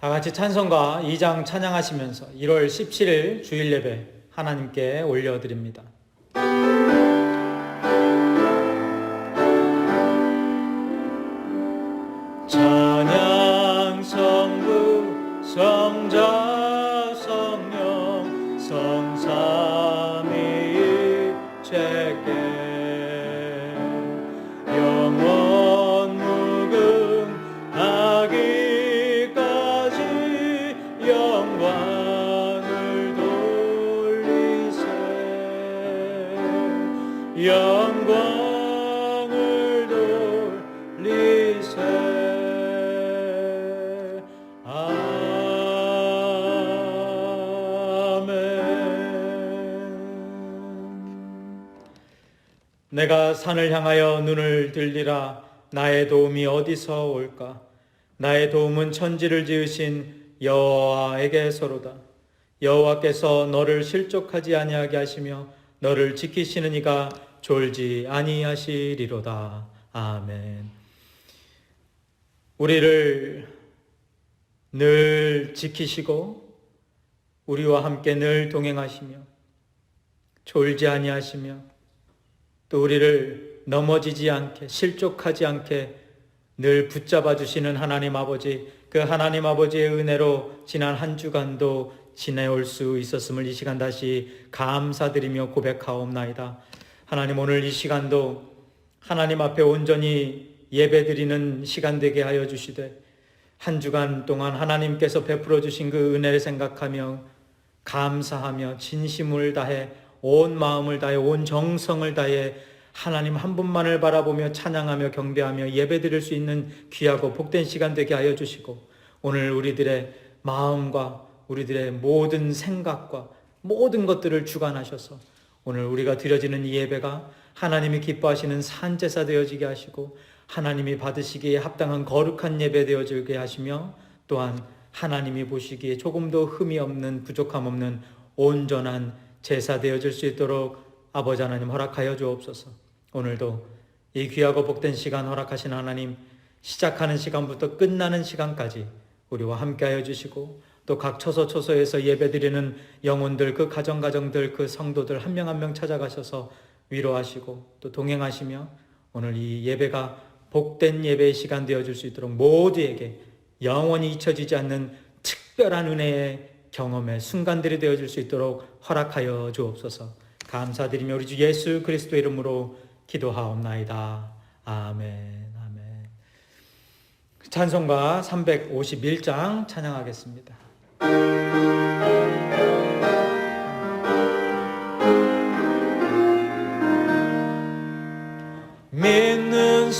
다 같이 찬송가 2장 찬양하시면서 1월 17일 주일 예배 하나님께 올려드립니다. 찬양 성부 성자 성령 성삼위일체께 영원 무궁하기까지 영광을 돌리세 영광을 돌리세. 내가 산을 향하여 눈을 들리라. 나의 도움이 어디서 올까? 나의 도움은 천지를 지으신 여호와에게서로다. 여호와께서 너를 실족하지 아니하게 하시며 너를 지키시는 이가 졸지 아니하시리로다. 아멘. 우리를 늘 지키시고 우리와 함께 늘 동행하시며 졸지 아니하시며 또 우리를 넘어지지 않게 실족하지 않게 늘 붙잡아 주시는 하나님 아버지, 그 하나님 아버지의 은혜로 지난 한 주간도 지내올 수 있었음을 이 시간 다시 감사드리며 고백하옵나이다. 하나님, 오늘 이 시간도 하나님 앞에 온전히 예배드리는 시간 되게 하여 주시되 한 주간 동안 하나님께서 베풀어 주신 그 은혜를 생각하며 감사하며 진심을 다해 온 마음을 다해 온 정성을 다해 하나님 한 분만을 바라보며 찬양하며 경배하며 예배드릴 수 있는 귀하고 복된 시간 되게 하여 주시고 오늘 우리들의 마음과 우리들의 모든 생각과 모든 것들을 주관하셔서 오늘 우리가 드려지는 이 예배가 하나님이 기뻐하시는 산제사 되어지게 하시고 하나님이 받으시기에 합당한 거룩한 예배 되어지게 하시며 또한 하나님이 보시기에 조금도 흠이 없는 부족함 없는 온전한 제사 되어질 수 있도록 아버지 하나님 허락하여 주옵소서. 오늘도 이 귀하고 복된 시간 허락하신 하나님, 시작하는 시간부터 끝나는 시간까지 우리와 함께하여 주시고 또 각 처소처소에서 예배드리는 영혼들, 그 가정들, 그 성도들 한 명 한 명 찾아가셔서 위로하시고 또 동행하시며 오늘 이 예배가 복된 예배의 시간 되어줄 수 있도록 모두에게 영원히 잊혀지지 않는 특별한 은혜의 경험의 순간들이 되어질 수 있도록 허락하여 주옵소서. 감사드리며 우리 주 예수 그리스도의 이름으로 기도하옵나이다. 아멘. 아멘. 찬송가 351장 찬양하겠습니다. 믿는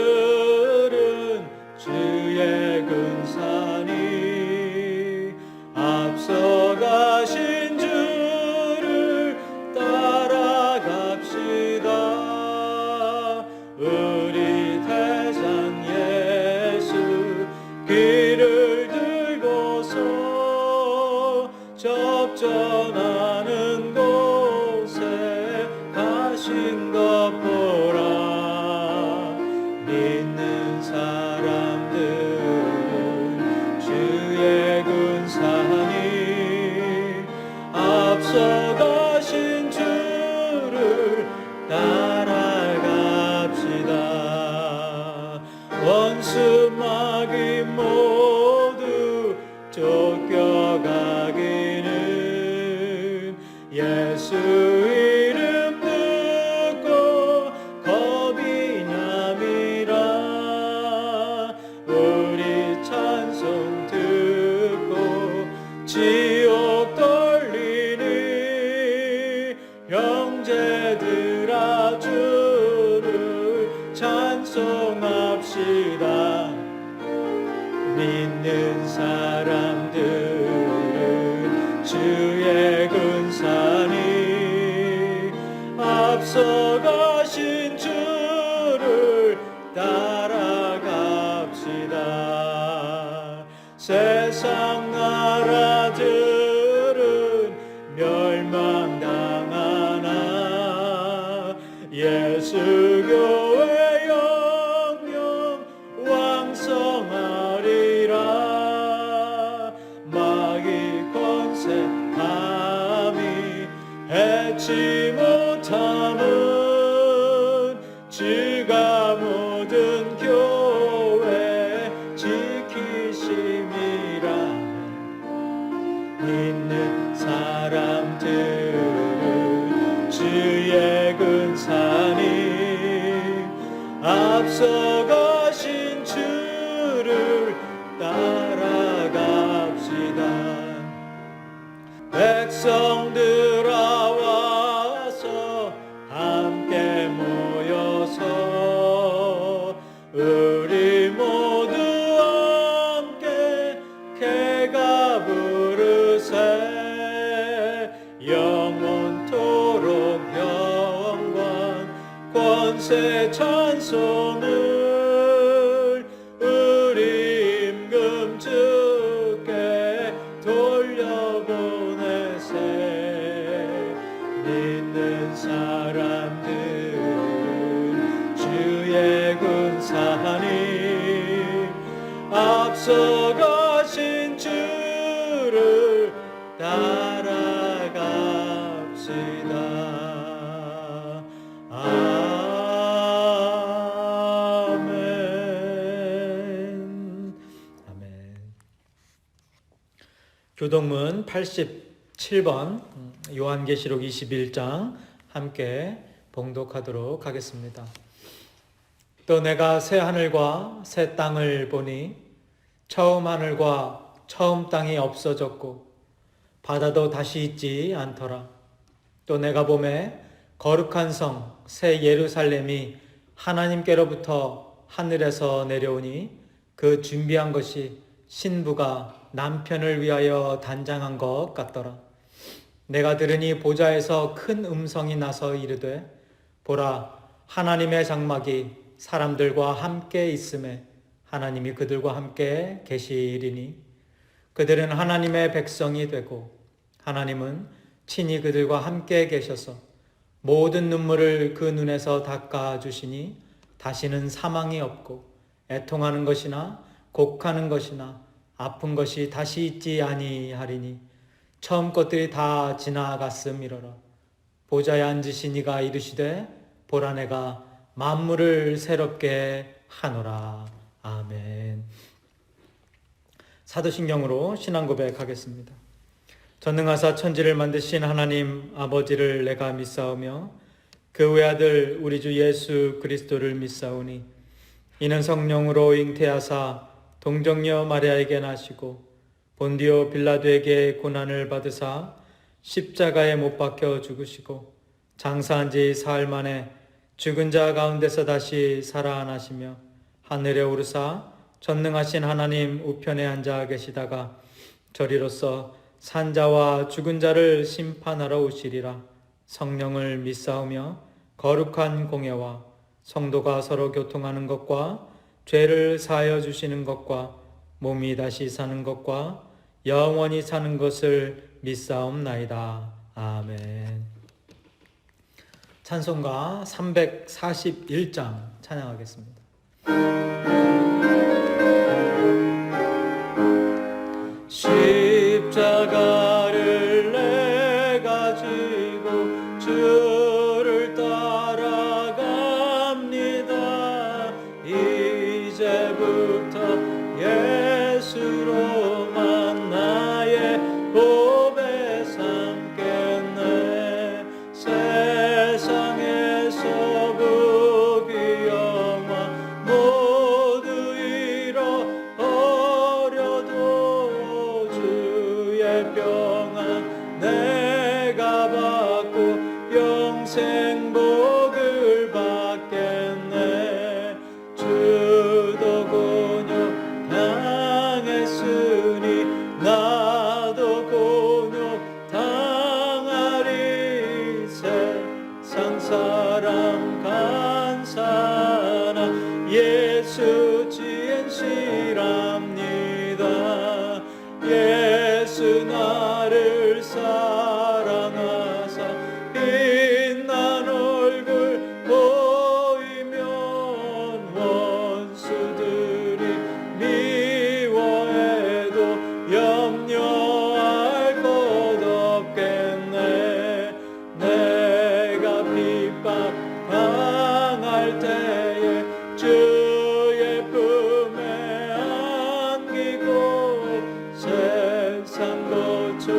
사람들은 주의 근산이 앞서가신 주를 따라갑시다. 우리 대장 예수 길을 들고서 접전하는 곳에 가신 것 보라. 믿는 사람들은 주의 근산이 앞서가신 주를 따라갑시다. 원수 마귀 모두 쫓겨가기는 예수 이름 듣고 겁이 남이라. 우리 찬송 듣고 지옥 돌리니 형제들아 주를 찬송합시다. 믿는 사람들은 주의 근산이 앞서가신 주를 따라갑시다. 세상 나라들은 멸망당하나 예수 교회 영영 왕성하리라. 주가 모든 교회 지키심이라. 믿는 사람들은 주의 근산이 앞서가신 주를 따라갑시다. 백성들아 와서 함께 모여서 우리 모두 함께 개가 부르세. 영원토록 영광 권세 찬송을 우리 임금 주께 돌려보내세. 믿는 사람들은 주의 군사니 앞서가신 주를 따라갑시다. 아멘. 아멘. 교동문 87번 요한계시록 21장 함께 봉독하도록 하겠습니다. 또 내가 새 하늘과 새 땅을 보니 처음 하늘과 처음 땅이 없어졌고 바다도 다시 있지 않더라. 또 내가 보매 거룩한 성 새 예루살렘이 하나님께로부터 하늘에서 내려오니 그 준비한 것이 신부가 남편을 위하여 단장한 것 같더라. 내가 들으니 보좌에서 큰 음성이 나서 이르되 보라, 하나님의 장막이 사람들과 함께 있음에 하나님이 그들과 함께 계시리니 그들은 하나님의 백성이 되고 하나님은 친히 그들과 함께 계셔서 모든 눈물을 그 눈에서 닦아주시니 다시는 사망이 없고 애통하는 것이나 곡하는 것이나 아픈 것이 다시 있지 아니하리니 처음 것들이 다 지나갔음이로라. 보좌에 앉으신 이가 이르시되 보라, 내가 만물을 새롭게 하노라. 아멘. 사도신경으로 신앙 고백하겠습니다. 전능하사 천지를 만드신 하나님 아버지를 내가 믿사오며 그 외아들 우리 주 예수 그리스도를 믿사오니 이는 성령으로 잉태하사 동정녀 마리아에게 나시고 본디오 빌라도에게 고난을 받으사 십자가에 못 박혀 죽으시고 장사한 지 사흘 만에 죽은 자 가운데서 다시 살아나시며 하늘에 오르사 전능하신 하나님 우편에 앉아 계시다가 저리로서 산자와 죽은 자를 심판하러 오시리라. 성령을 믿사오며 거룩한 공예와 성도가 서로 교통하는 것과 죄를 사하여 주시는 것과 몸이 다시 사는 것과 영원히 사는 것을 믿사옵나이다. 아멘. 찬송가 341장 찬양하겠습니다. 십자가를 내가 지고 주를 따라갑니다. 이제부터 예수로만 나의 보배 삼겠네. 세상에서 부귀 영화 모두 잃어버려도 주의 평안 내가 받고 영생 복을 받겠네. 주도 곤욕 당했으니 나도 곤욕 당하리. 세상 사람 간사나 예수 진실합니다. 예수 나를 사랑하사 빛난 얼굴 보이면 원수들이 미워해도 염려할 것 없겠네. 내가 핍박 당할 할 때에 주의 품에 안기고 세상 고초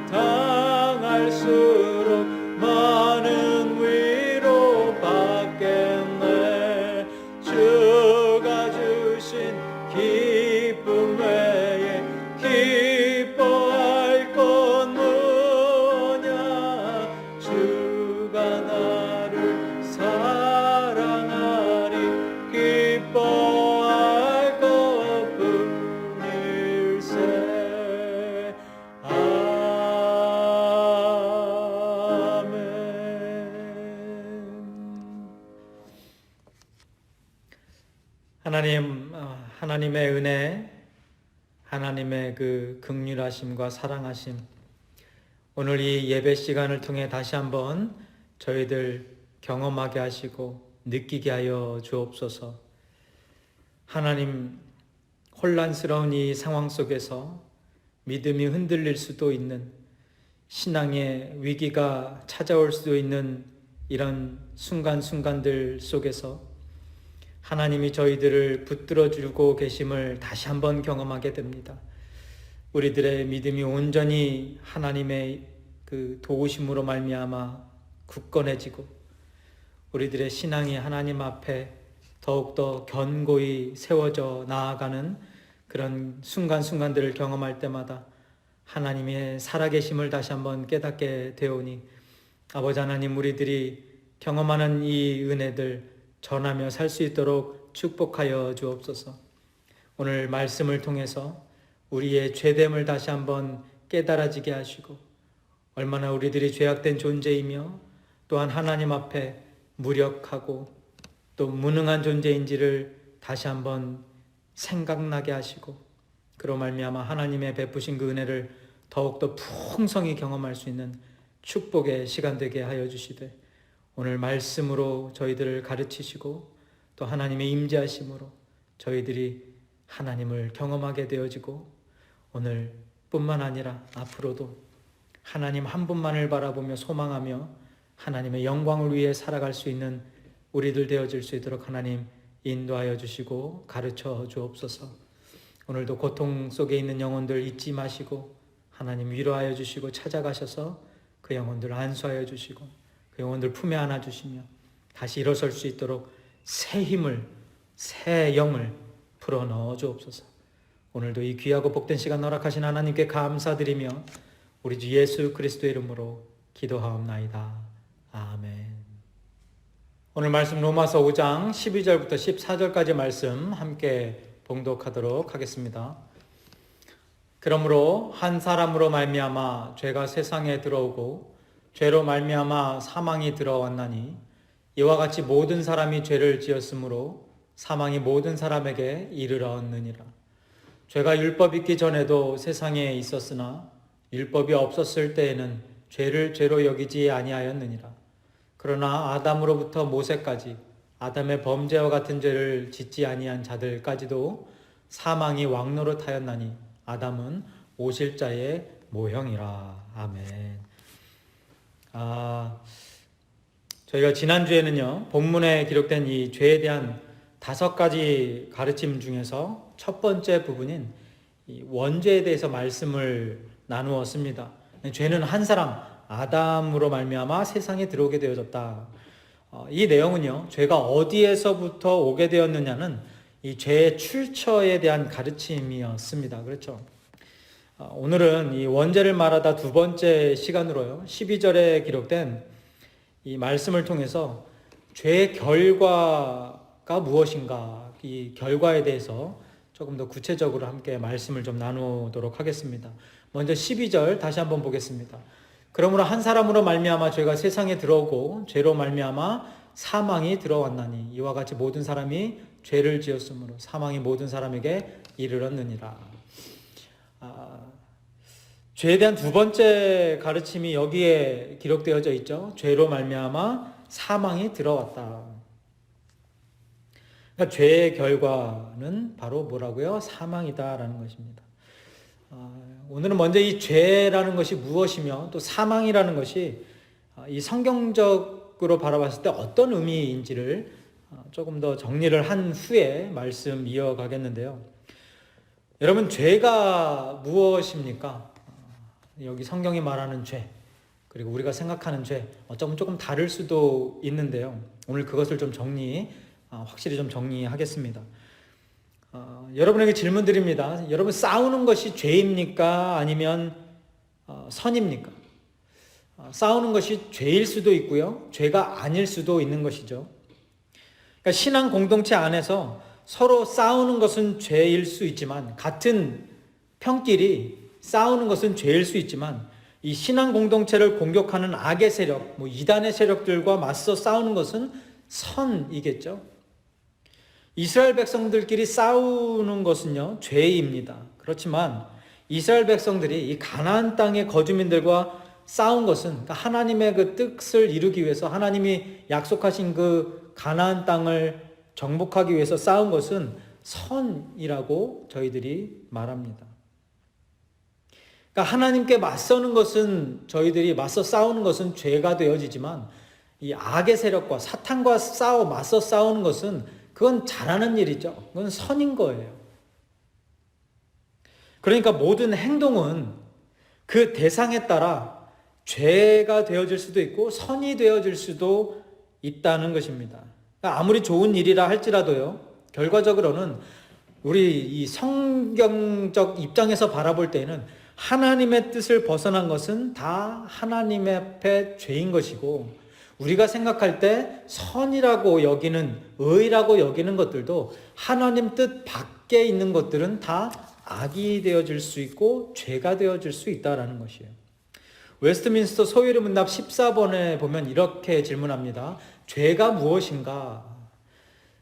당할수록 많은 위로 받겠네. 주가 주신 기쁨 외에 기뻐할 것 뭐냐. 주가 나를 사랑하니 기뻐할 것뿐일세. 아멘. 하나님의 은혜, 하나님의 그 긍휼하심과 사랑하심, 오늘 이 예배 시간을 통해 다시 한번 저희들 경험하게 하시고 느끼게 하여 주옵소서. 하나님, 혼란스러운 이 상황 속에서 믿음이 흔들릴 수도 있는, 신앙의 위기가 찾아올 수도 있는 이런 순간순간들 속에서 하나님이 저희들을 붙들어주고 계심을 다시 한번 경험하게 됩니다. 우리들의 믿음이 온전히 하나님의 그 도우심으로 말미암아 굳건해지고 우리들의 신앙이 하나님 앞에 더욱더 견고히 세워져 나아가는 그런 순간순간들을 경험할 때마다 하나님의 살아계심을 다시 한번 깨닫게 되오니, 아버지 하나님, 우리들이 경험하는 이 은혜들 전하며 살 수 있도록 축복하여 주옵소서. 오늘 말씀을 통해서 우리의 죄됨을 다시 한번 깨달아지게 하시고, 얼마나 우리들이 죄악된 존재이며 또한 하나님 앞에 무력하고 또 무능한 존재인지를 다시 한번 생각나게 하시고, 그로 말미암아 하나님의 베푸신 그 은혜를 더욱더 풍성히 경험할 수 있는 축복의 시간 되게 하여 주시되, 오늘 말씀으로 저희들을 가르치시고 또 하나님의 임재하심으로 저희들이 하나님을 경험하게 되어지고, 오늘 뿐만 아니라 앞으로도 하나님 한 분만을 바라보며 소망하며 하나님의 영광을 위해 살아갈 수 있는 우리들 되어질 수 있도록 하나님 인도하여 주시고 가르쳐 주옵소서. 오늘도 고통 속에 있는 영혼들 잊지 마시고 하나님 위로하여 주시고 찾아가셔서 그 영혼들 안수하여 주시고 그 영혼들 품에 안아주시며 다시 일어설 수 있도록 새 힘을, 새 영을 풀어넣어 주옵소서. 오늘도 이 귀하고 복된 시간 허락하신 하나님께 감사드리며 우리 주 예수 그리스도의 이름으로 기도하옵나이다. 아멘. 오늘 말씀 로마서 5장 12절부터 14절까지 말씀 함께 봉독하도록 하겠습니다. 그러므로 한 사람으로 말미암아 죄가 세상에 들어오고 죄로 말미암아 사망이 들어왔나니, 이와 같이 모든 사람이 죄를 지었으므로 사망이 모든 사람에게 이르렀느니라. 죄가 율법 있기 전에도 세상에 있었으나 율법이 없었을 때에는 죄를 죄로 여기지 아니하였느니라. 그러나 아담으로부터 모세까지 아담의 범죄와 같은 죄를 짓지 아니한 자들까지도 사망이 왕노릇하였나니 아담은 오실 자의 모형이라. 아멘. 저희가 지난주에는요, 본문에 기록된 이 죄에 대한 5가지 가르침 중에서 첫 번째 부분인 이 원죄에 대해서 말씀을 나누었습니다. 죄는 한 사람 아담으로 말미암아 세상에 들어오게 되어졌다. 이 내용은요, 죄가 어디에서부터 오게 되었느냐는 이 죄의 출처에 대한 가르침이었습니다. 그렇죠? 오늘은 이 원죄를 말하다 두 번째 시간으로요, 12절에 기록된 이 말씀을 통해서 죄의 결과가 무엇인가, 이 결과에 대해서 조금 더 구체적으로 함께 말씀을 좀 나누도록 하겠습니다. 먼저 12절 다시 한번 보겠습니다. 그러므로 한 사람으로 말미암아 죄가 세상에 들어오고 죄로 말미암아 사망이 들어왔나니, 이와 같이 모든 사람이 죄를 지었으므로 사망이 모든 사람에게 이르렀느니라. 죄에 대한 두 번째 가르침이 여기에 기록되어져 있죠. 죄로 말미암아 사망이 들어왔다. 그러니까 죄의 결과는 바로 뭐라고요? 사망이다라는 것입니다. 오늘은 먼저 이 죄라는 것이 무엇이며 또 사망이라는 것이 이 성경적으로 바라봤을 때 어떤 의미인지를 조금 더 정리를 한 후에 말씀 이어가겠는데요. 여러분, 죄가 무엇입니까? 여기 성경이 말하는 죄, 그리고 우리가 생각하는 죄, 어쩌면 조금 다를 수도 있는데요. 오늘 그것을 좀 확실히 좀 정리하겠습니다. 여러분에게 질문 드립니다. 여러분, 싸우는 것이 죄입니까? 아니면 선입니까? 싸우는 것이 죄일 수도 있고요. 죄가 아닐 수도 있는 것이죠. 그러니까 신앙 공동체 안에서 서로 싸우는 것은 죄일 수 있지만, 같은 편끼리 싸우는 것은 죄일 수 있지만, 이 신앙 공동체를 공격하는 악의 세력, 이단의 세력들과 맞서 싸우는 것은 선이겠죠. 이스라엘 백성들끼리 싸우는 것은요, 죄입니다. 그렇지만 이스라엘 백성들이 이 가나안 땅의 거주민들과 싸운 것은, 그러니까 하나님의 그 뜻을 이루기 위해서, 하나님이 약속하신 그 가나안 땅을 정복하기 위해서 싸운 것은 선이라고 저희들이 말합니다. 그러니까 하나님께 맞서는 것은, 저희들이 맞서 싸우는 것은 죄가 되어지지만, 이 악의 세력과 사탄과 맞서 싸우는 것은 그건 잘하는 일이죠. 그건 선인 거예요. 그러니까 모든 행동은 그 대상에 따라 죄가 되어질 수도 있고 선이 되어질 수도 있다는 것입니다. 그러니까 아무리 좋은 일이라 할지라도요, 결과적으로는 우리 이 성경적 입장에서 바라볼 때에는 하나님의 뜻을 벗어난 것은 다 하나님 앞에 죄인 것이고, 우리가 생각할 때 선이라고 여기는, 의라고 여기는 것들도 하나님 뜻 밖에 있는 것들은 다 악이 되어질 수 있고 죄가 되어질 수 있다는 것이에요. 웨스트민스터 소유리 문답 14번에 보면 이렇게 질문합니다. 죄가 무엇인가?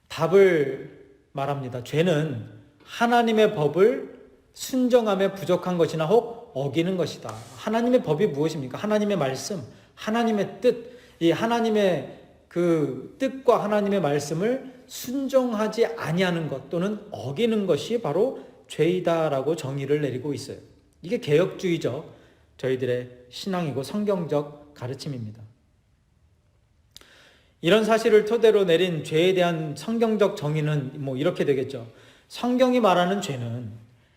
답을 말합니다. 죄는 하나님의 법을 순정함에 부족한 것이나 혹 어기는 것이다. 하나님의 법이 무엇입니까? 하나님의 말씀, 하나님의 뜻, 이 하나님의 그 뜻과 하나님의 말씀을 순종하지 아니하는 것 또는 어기는 것이 바로 죄이다라고 정의를 내리고 있어요. 이게 개혁주의적 저희들의 신앙이고 성경적 가르침입니다. 이런 사실을 토대로 내린 죄에 대한 성경적 정의는 이렇게 되겠죠. 성경이 말하는 죄는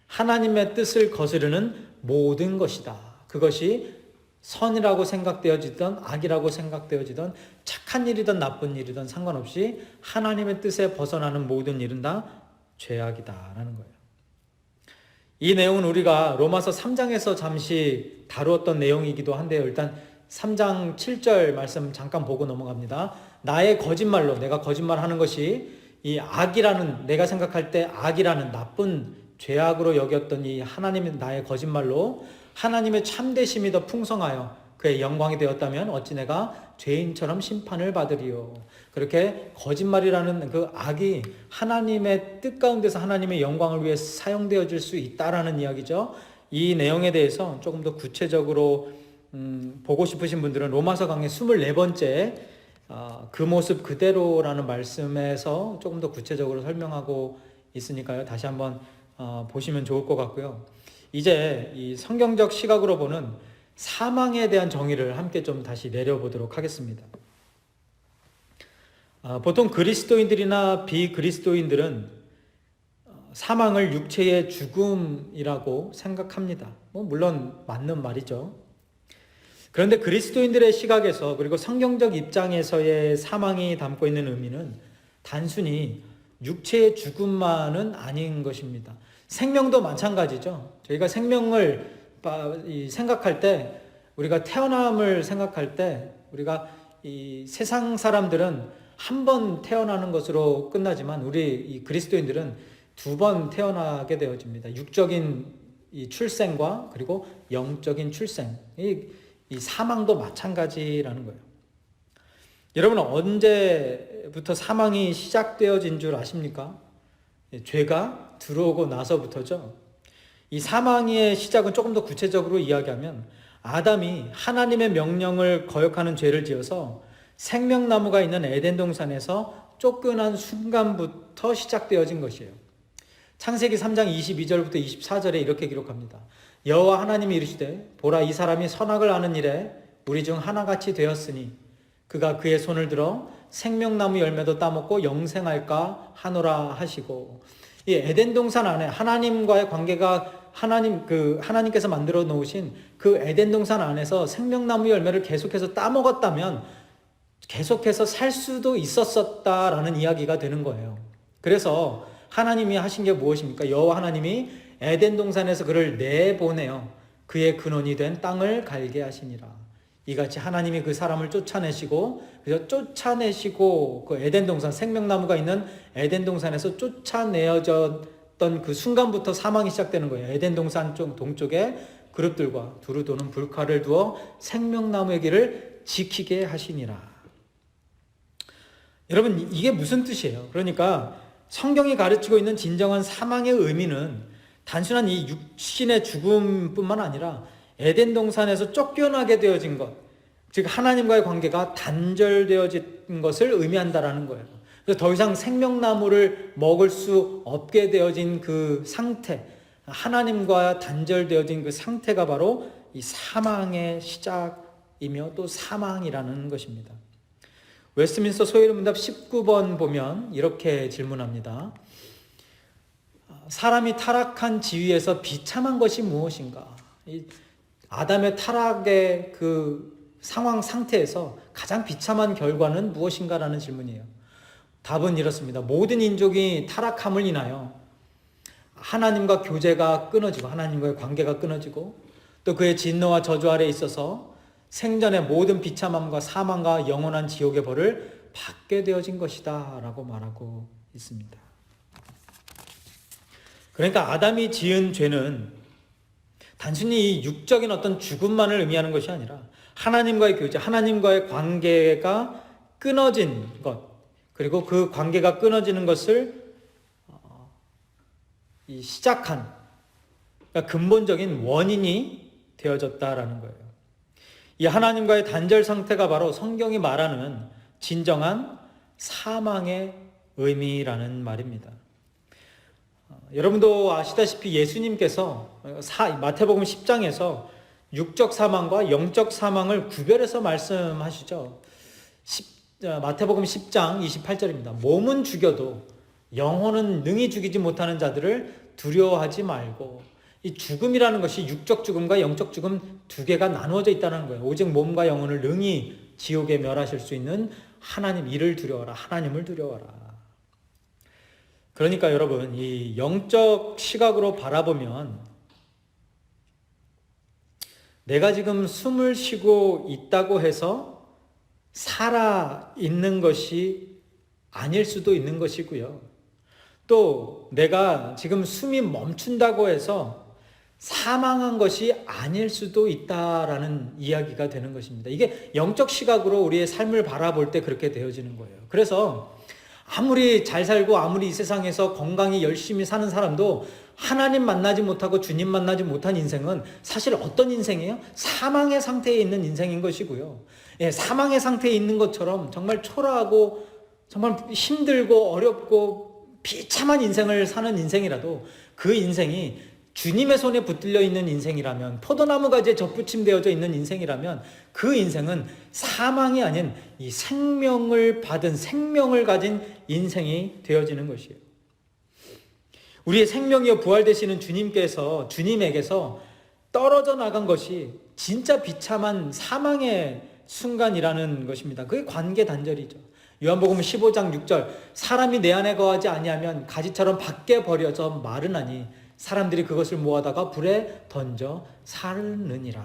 하나님의 뜻을 거스르는 모든 것이다. 그것이 선이라고 생각되어지던 악이라고 생각되어지던 착한 일이든 나쁜 일이든 상관없이 하나님의 뜻에 벗어나는 모든 일은 다 죄악이다라는 거예요. 이 내용은 우리가 로마서 3장에서 잠시 다루었던 내용이기도 한데요. 일단 3장 7절 말씀 잠깐 보고 넘어갑니다. 나의 거짓말로, 내가 거짓말하는 것이 이 악이라는, 내가 생각할 때 악이라는 나쁜 죄악으로 여겼던 이 하나님의 나의 거짓말로 하나님의 참되심이 더 풍성하여 그의 영광이 되었다면 어찌 내가 죄인처럼 심판을 받으리요. 그렇게 거짓말이라는 그 악이 하나님의 뜻 가운데서 하나님의 영광을 위해 사용되어질 수 있다라는 이야기죠. 이 내용에 대해서 조금 더 구체적으로 보고 싶으신 분들은 로마서 강의 24번째 그 모습 그대로라는 말씀에서 조금 더 구체적으로 설명하고 있으니까요. 다시 한번 보시면 좋을 것 같고요. 이제 이 성경적 시각으로 보는 사망에 대한 정의를 함께 좀 다시 내려보도록 하겠습니다. 보통 그리스도인들이나 비그리스도인들은 사망을 육체의 죽음이라고 생각합니다. 물론 맞는 말이죠. 그런데 그리스도인들의 시각에서, 그리고 성경적 입장에서의 사망이 담고 있는 의미는 단순히 육체의 죽음만은 아닌 것입니다. 생명도 마찬가지죠. 저희가 생명을 생각할 때, 우리가 태어남을 생각할 때, 우리가 이 세상 사람들은 한 번 태어나는 것으로 끝나지만 우리 이 그리스도인들은 두 번 태어나게 되어집니다. 육적인 이 출생과 그리고 영적인 출생, 이 사망도 마찬가지라는 거예요. 여러분은 언제부터 사망이 시작되어진 줄 아십니까? 죄가 들어오고 나서부터죠. 이 사망의 시작은 조금 더 구체적으로 이야기하면 아담이 하나님의 명령을 거역하는 죄를 지어서 생명나무가 있는 에덴 동산에서 쫓겨난 순간부터 시작되어진 것이에요. 창세기 3장 22절부터 24절에 이렇게 기록합니다. 여호와 하나님이 이르시되 보라, 이 사람이 선악을 아는 일에 우리 중 하나같이 되었으니 그가 그의 손을 들어 생명나무 열매도 따먹고 영생할까 하노라 하시고, 이 에덴 동산 안에 하나님과의 관계가 하나님께서 만들어 놓으신 그 에덴 동산 안에서 생명나무 열매를 계속해서 따먹었다면 계속해서 살 수도 있었었다라는 이야기가 되는 거예요. 그래서 하나님이 하신 게 무엇입니까? 여호와 하나님이 에덴 동산에서 그를 내보내어 그의 근원이 된 땅을 갈게 하시니라. 이같이 하나님이 그 사람을 쫓아내시고, 그래서 쫓아내시고 그 에덴 동산, 생명나무가 있는 에덴 동산에서 쫓아내어졌던 그 순간부터 사망이 시작되는 거예요. 에덴 동산 쪽 동쪽에 그룹들과 두루 도는 불칼을 두어 생명나무의 길을 지키게 하시니라. 여러분, 이게 무슨 뜻이에요? 그러니까 성경이 가르치고 있는 진정한 사망의 의미는 단순한 이 육신의 죽음뿐만 아니라 에덴 동산에서 쫓겨나게 되어진 것, 즉 하나님과의 관계가 단절되어진 것을 의미한다라는 거예요. 그래서 더 이상 생명나무를 먹을 수 없게 되어진 그 상태, 하나님과 단절되어진 그 상태가 바로 이 사망의 시작이며 또 사망이라는 것입니다. 웨스트민스터 소위문답 19번 보면 이렇게 질문합니다. 사람이 타락한 지위에서 비참한 것이 무엇인가? 아담의 타락의 그 상태에서 가장 비참한 결과는 무엇인가라는 질문이에요. 답은 이렇습니다. 모든 인족이 타락함을 인하여 하나님과 교제가 끊어지고 하나님과의 관계가 끊어지고 또 그의 진노와 저주 아래에 있어서 생전의 모든 비참함과 사망과 영원한 지옥의 벌을 받게 되어진 것이다 라고 말하고 있습니다. 그러니까 아담이 지은 죄는 단순히 이 육적인 어떤 죽음만을 의미하는 것이 아니라 하나님과의 교제, 하나님과의 관계가 끊어진 것, 그리고 그 관계가 끊어지는 것을 시작한, 그러니까 근본적인 원인이 되어졌다라는 거예요. 이 하나님과의 단절 상태가 바로 성경이 말하는 진정한 사망의 의미라는 말입니다. 여러분도 아시다시피 예수님께서 마태복음 10장에서 육적 사망과 영적 사망을 구별해서 말씀하시죠. 마태복음 10장 28절입니다. 몸은 죽여도 영혼은 능히 죽이지 못하는 자들을 두려워하지 말고, 이 죽음이라는 것이 육적 죽음과 영적 죽음 두 개가 나누어져 있다는 거예요. 오직 몸과 영혼을 능히 지옥에 멸하실 수 있는 하나님, 이를 두려워라. 하나님을 두려워라. 그러니까 여러분, 이 영적 시각으로 바라보면 내가 지금 숨을 쉬고 있다고 해서 살아 있는 것이 아닐 수도 있는 것이고요. 또 내가 지금 숨이 멈춘다고 해서 사망한 것이 아닐 수도 있다라는 이야기가 되는 것입니다. 이게 영적 시각으로 우리의 삶을 바라볼 때 그렇게 되어지는 거예요. 그래서 아무리 잘 살고 아무리 이 세상에서 건강히 열심히 사는 사람도 하나님 만나지 못하고 주님 만나지 못한 인생은 사실 어떤 인생이에요? 사망의 상태에 있는 인생인 것이고요. 사망의 상태에 있는 것처럼 정말 초라하고 정말 힘들고 어렵고 비참한 인생을 사는 인생이라도 그 인생이 주님의 손에 붙들려 있는 인생이라면, 포도나무 가지에 접붙임되어져 있는 인생이라면 그 인생은 사망이 아닌 이 생명을 받은, 생명을 가진 인생이 되어지는 것이에요. 우리의 생명이여 부활 되시는 주님에게서 떨어져 나간 것이 진짜 비참한 사망의 순간이라는 것입니다. 그게 관계 단절이죠. 요한복음 15장 6절, 사람이 내 안에 거하지 아니하면 가지처럼 밖에 버려져 마르나니 사람들이 그것을 모아다가 불에 던져 살느니라.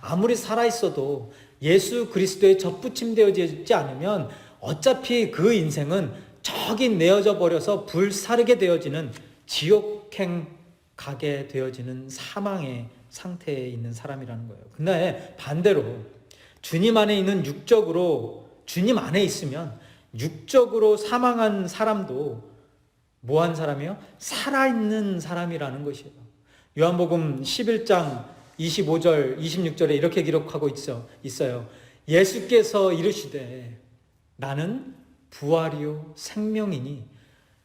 아무리 살아있어도 예수 그리스도에 접붙임되어지지 않으면 어차피 그 인생은 저기 내어져 버려서 불사르게 되어지는, 지옥행 가게 되어지는 사망의 상태에 있는 사람이라는 거예요. 근데 반대로 주님 안에 있는 주님 안에 있으면 육적으로 사망한 사람도 뭐한 사람이요? 살아있는 사람이라는 것이에요. 요한복음 11장 25절, 26절에 이렇게 기록하고 있어요. 예수께서 이르시되 나는 부활이요 생명이니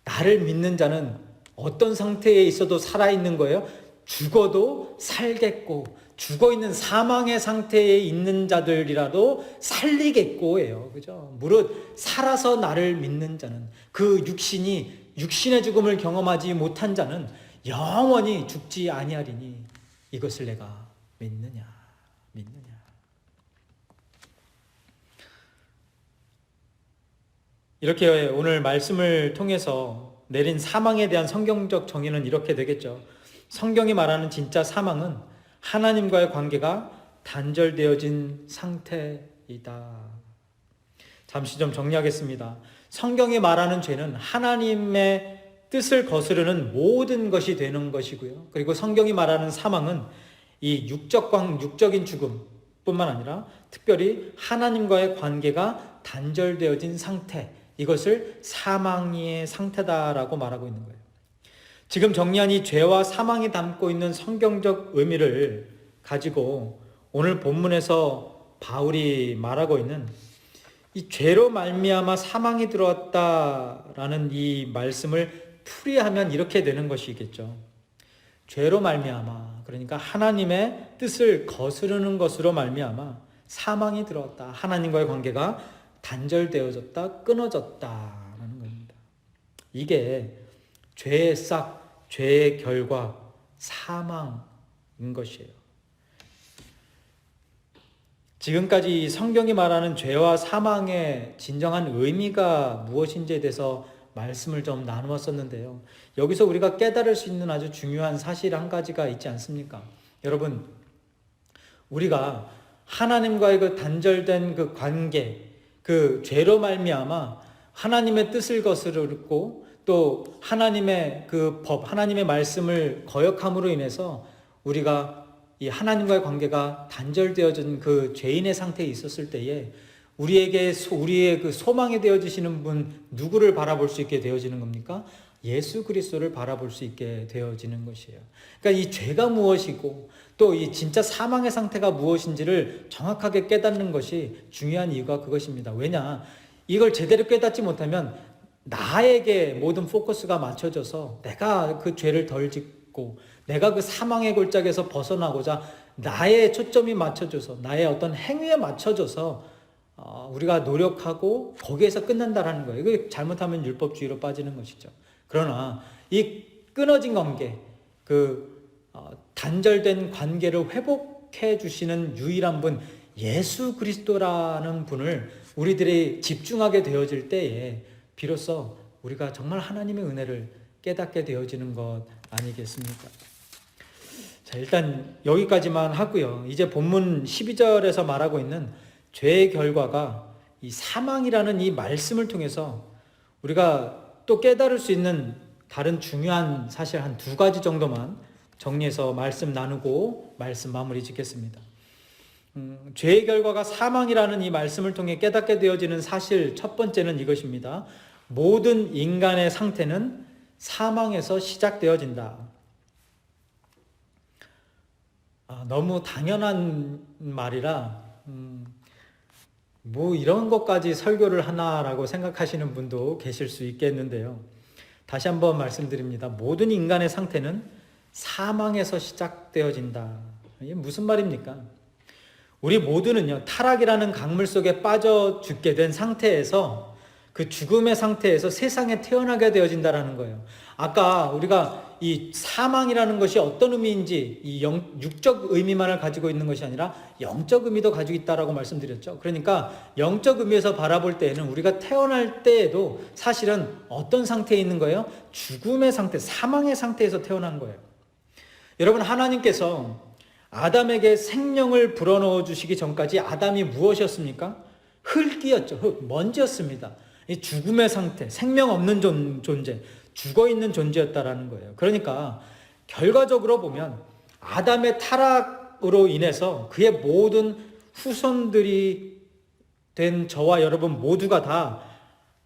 나를 믿는 자는 어떤 상태에 있어도 살아있는 거예요? 죽어도 살겠고 죽어있는 사망의 상태에 있는 자들이라도 살리겠고예요. 그죠? 무릇 살아서 나를 믿는 자는, 그 육신의 죽음을 경험하지 못한 자는 영원히 죽지 아니하리니 이것을 내가 믿느냐. 이렇게 오늘 말씀을 통해서 내린 사망에 대한 성경적 정의는 이렇게 되겠죠. 성경이 말하는 진짜 사망은 하나님과의 관계가 단절되어진 상태이다. 잠시 좀 정리하겠습니다. 성경이 말하는 죄는 하나님의 뜻을 거스르는 모든 것이 되는 것이고요. 그리고 성경이 말하는 사망은 이 육적인 죽음뿐만 아니라 특별히 하나님과의 관계가 단절되어진 상태, 이것을 사망의 상태다라고 말하고 있는 거예요. 지금 정리한 이 죄와 사망이 담고 있는 성경적 의미를 가지고 오늘 본문에서 바울이 말하고 있는 이 죄로 말미암아 사망이 들어왔다라는 이 말씀을 풀이하면 이렇게 되는 것이겠죠. 죄로 말미암아, 그러니까 하나님의 뜻을 거스르는 것으로 말미암아 사망이 들어왔다. 하나님과의 관계가 단절되어졌다, 끊어졌다라는 겁니다. 이게 죄의 싹, 죄의 결과, 사망인 것이에요. 지금까지 성경이 말하는 죄와 사망의 진정한 의미가 무엇인지에 대해서 말씀을 좀 나누었었는데요. 여기서 우리가 깨달을 수 있는 아주 중요한 사실 한 가지가 있지 않습니까? 여러분, 우리가 하나님과의 그 단절된 그 관계, 그 죄로 말미암아 하나님의 뜻을 거스르고 또 하나님의 그 법, 하나님의 말씀을 거역함으로 인해서 우리가 이 하나님과의 관계가 단절되어진 그 죄인의 상태에 있었을 때에 우리의 그 소망이 되어지시는 분 누구를 바라볼 수 있게 되어지는 겁니까? 예수 그리스도를 바라볼 수 있게 되어지는 것이에요. 그러니까 이 죄가 무엇이고 또 이 진짜 사망의 상태가 무엇인지를 정확하게 깨닫는 것이 중요한 이유가 그것입니다. 왜냐? 이걸 제대로 깨닫지 못하면 나에게 모든 포커스가 맞춰져서 내가 그 죄를 덜 짓고 내가 그 사망의 골짜기에서 벗어나고자 나의 초점이 맞춰져서 나의 어떤 행위에 맞춰져서 우리가 노력하고 거기에서 끝난다라는 거예요. 이거 잘못하면 율법주의로 빠지는 것이죠. 그러나 이 끊어진 관계, 단절된 관계를 회복해 주시는 유일한 분 예수 그리스도라는 분을 우리들이 집중하게 되어질 때에 비로소 우리가 정말 하나님의 은혜를 깨닫게 되어지는 것 아니겠습니까? 자, 일단 여기까지만 하고요. 이제 본문 12절에서 말하고 있는 죄의 결과가 이 사망이라는 이 말씀을 통해서 우리가 또 깨달을 수 있는 다른 중요한 사실 한 두 가지 정도만 정리해서 말씀 나누고 말씀 마무리 짓겠습니다. 죄의 결과가 사망이라는 이 말씀을 통해 깨닫게 되어지는 사실 첫 번째는 이것입니다. 모든 인간의 상태는 사망에서 시작되어진다. 너무 당연한 말이라 뭐 이런 것까지 설교를 하나라고 생각하시는 분도 계실 수 있겠는데요. 다시 한번 말씀드립니다. 모든 인간의 상태는 사망에서 시작되어진다. 이게 무슨 말입니까? 우리 모두는요, 타락이라는 강물 속에 빠져 죽게 된 상태에서 그 죽음의 상태에서 세상에 태어나게 되어진다라는 거예요. 아까 우리가 이 사망이라는 것이 어떤 의미인지 이 육적 의미만을 가지고 있는 것이 아니라 영적 의미도 가지고 있다라고 말씀드렸죠. 그러니까 영적 의미에서 바라볼 때에는 우리가 태어날 때에도 사실은 어떤 상태에 있는 거예요? 죽음의 상태, 사망의 상태에서 태어난 거예요. 여러분, 하나님께서 아담에게 생명을 불어넣어 주시기 전까지 아담이 무엇이었습니까? 흙이었죠. 흙, 먼지였습니다. 이 죽음의 상태, 생명 없는 존재, 죽어있는 존재였다라는 거예요. 그러니까 결과적으로 보면 아담의 타락으로 인해서 그의 모든 후손들이 된 저와 여러분 모두가 다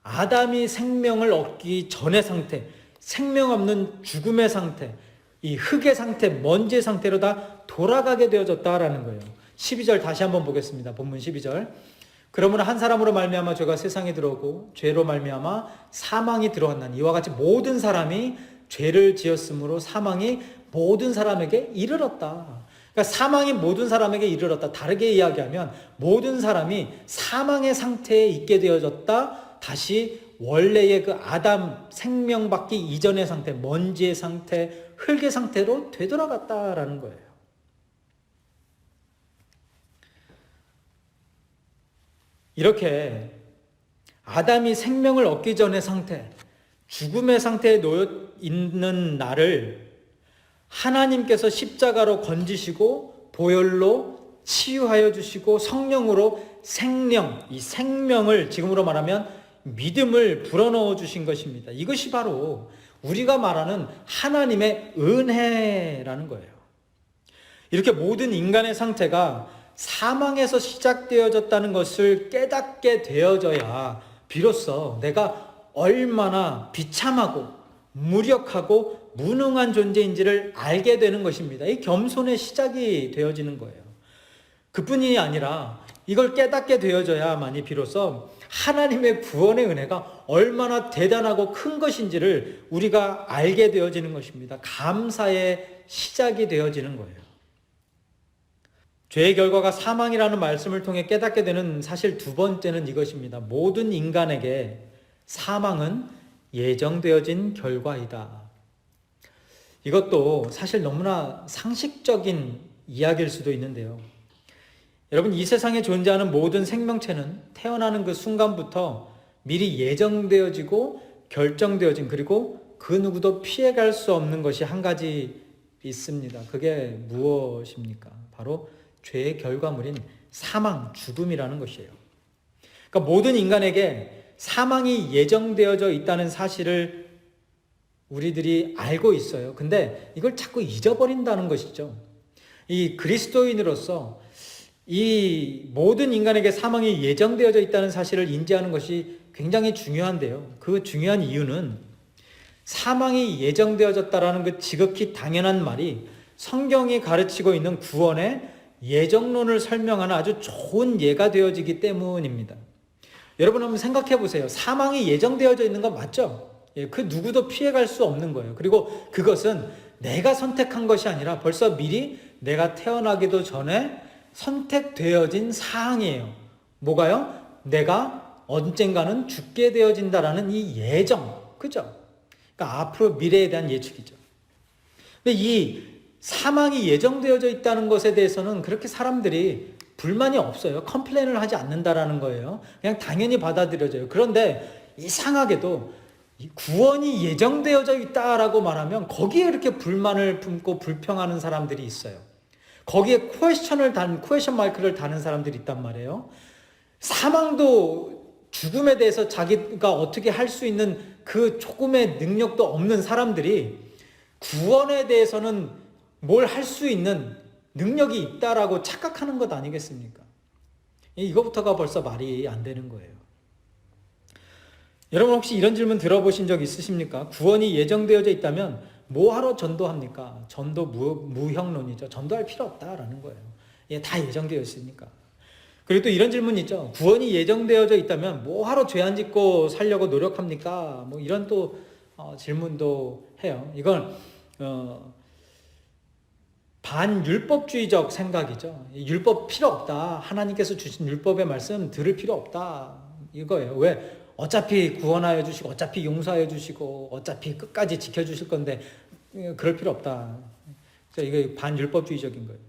아담이 생명을 얻기 전의 상태, 생명 없는 죽음의 상태, 이 흙의 상태, 먼지의 상태로 다 돌아가게 되어졌다라는 거예요. 12절 다시 한번 보겠습니다. 본문 12절. 그러므로 한 사람으로 말미암아 죄가 세상에 들어오고 죄로 말미암아 사망이 들어왔나니 이와 같이 모든 사람이 죄를 지었으므로 사망이 모든 사람에게 이르렀다. 그러니까 그러니까 사망이 모든 사람에게 이르렀다. 다르게 이야기하면 모든 사람이 사망의 상태에 있게 되어졌다. 다시 원래의 그 아담 생명 받기 이전의 상태, 먼지의 상태, 흙의 상태로 되돌아갔다라는 거예요. 이렇게 아담이 생명을 얻기 전의 상태, 죽음의 상태에 놓여 있는 나를 하나님께서 십자가로 건지시고 보혈로 치유하여 주시고 성령으로 생명, 이 생명을 지금으로 말하면 믿음을 불어넣어 주신 것입니다. 이것이 바로 우리가 말하는 하나님의 은혜라는 거예요. 이렇게 모든 인간의 상태가 사망에서 시작되어졌다는 것을 깨닫게 되어져야 비로소 내가 얼마나 비참하고 무력하고 무능한 존재인지를 알게 되는 것입니다. 이 겸손의 시작이 되어지는 거예요. 그뿐이 아니라 이걸 깨닫게 되어져야만이 비로소 하나님의 구원의 은혜가 얼마나 대단하고 큰 것인지를 우리가 알게 되어지는 것입니다. 감사의 시작이 되어지는 거예요. 죄의 결과가 사망이라는 말씀을 통해 깨닫게 되는 사실 두 번째는 이것입니다. 모든 인간에게 사망은 예정되어진 결과이다. 이것도 사실 너무나 상식적인 이야기일 수도 있는데요. 여러분, 이 세상에 존재하는 모든 생명체는 태어나는 그 순간부터 미리 예정되어지고 결정되어진, 그리고 그 누구도 피해갈 수 없는 것이 한 가지 있습니다. 그게 무엇입니까? 바로 죄의 결과물인 사망, 죽음이라는 것이에요. 그러니까 모든 인간에게 사망이 예정되어져 있다는 사실을 우리들이 알고 있어요. 근데 이걸 자꾸 잊어버린다는 것이죠. 이 그리스도인으로서 이 모든 인간에게 사망이 예정되어져 있다는 사실을 인지하는 것이 굉장히 중요한데요. 그 중요한 이유는 사망이 예정되어졌다라는 그 지극히 당연한 말이 성경이 가르치고 있는 구원의 예정론을 설명하는 아주 좋은 예가 되어지기 때문입니다. 여러분 한번 생각해 보세요. 사망이 예정되어져 있는 건 맞죠? 그 누구도 피해갈 수 없는 거예요. 그리고 그것은 내가 선택한 것이 아니라 벌써 미리 내가 태어나기도 전에 선택되어진 사항이에요. 뭐가요? 내가 언젠가는 죽게 되어진다라는 이 예정. 그죠? 그러니까 앞으로 미래에 대한 예측이죠. 근데 이 사망이 예정되어져 있다는 것에 대해서는 그렇게 사람들이 불만이 없어요. 컴플레인을 하지 않는다라는 거예요. 그냥 당연히 받아들여져요. 그런데 이상하게도 구원이 예정되어져 있다라고 말하면 거기에 이렇게 불만을 품고 불평하는 사람들이 있어요. 거기에 퀘스천 마이크를 다는 사람들이 있단 말이에요. 사망도 죽음에 대해서 자기가 어떻게 할 수 있는 그 조금의 능력도 없는 사람들이 구원에 대해서는 뭘 할 수 있는 능력이 있다라고 착각하는 것 아니겠습니까? 이거부터가 벌써 말이 안 되는 거예요. 여러분 혹시 이런 질문 들어보신 적 있으십니까? 구원이 예정되어져 있다면 뭐하러 전도합니까? 전도 무형론이죠. 전도할 필요 없다라는 거예요. 다 예정되어 있으니까. 그리고 또 이런 질문이 있죠. 구원이 예정되어져 있다면 뭐하러 죄 안 짓고 살려고 노력합니까? 뭐 이런 또 질문도 해요. 이건 반율법주의적 생각이죠. 율법 필요 없다. 하나님께서 주신 율법의 말씀 들을 필요 없다. 이거예요. 왜? 어차피 구원하여 주시고 어차피 용서하여 주시고 어차피 끝까지 지켜주실 건데 그럴 필요 없다. 이게 반율법주의적인 거예요.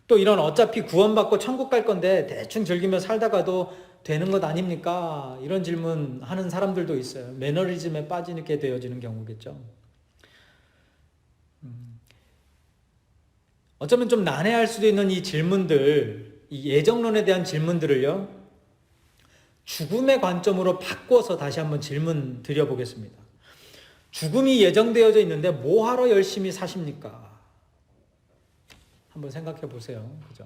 또 이런 어차피 구원받고 천국 갈 건데 대충 즐기며 살다가도 되는 것 아닙니까? 이런 질문 하는 사람들도 있어요. 매너리즘에 빠지게 되어지는 경우겠죠. 어쩌면 좀 난해할 수도 있는 이 질문들, 이 예정론에 대한 질문들을요, 죽음의 관점으로 바꿔서 다시 한번 질문 드려보겠습니다. 죽음이 예정되어져 있는데 뭐하러 열심히 사십니까? 한번 생각해 보세요. 그죠?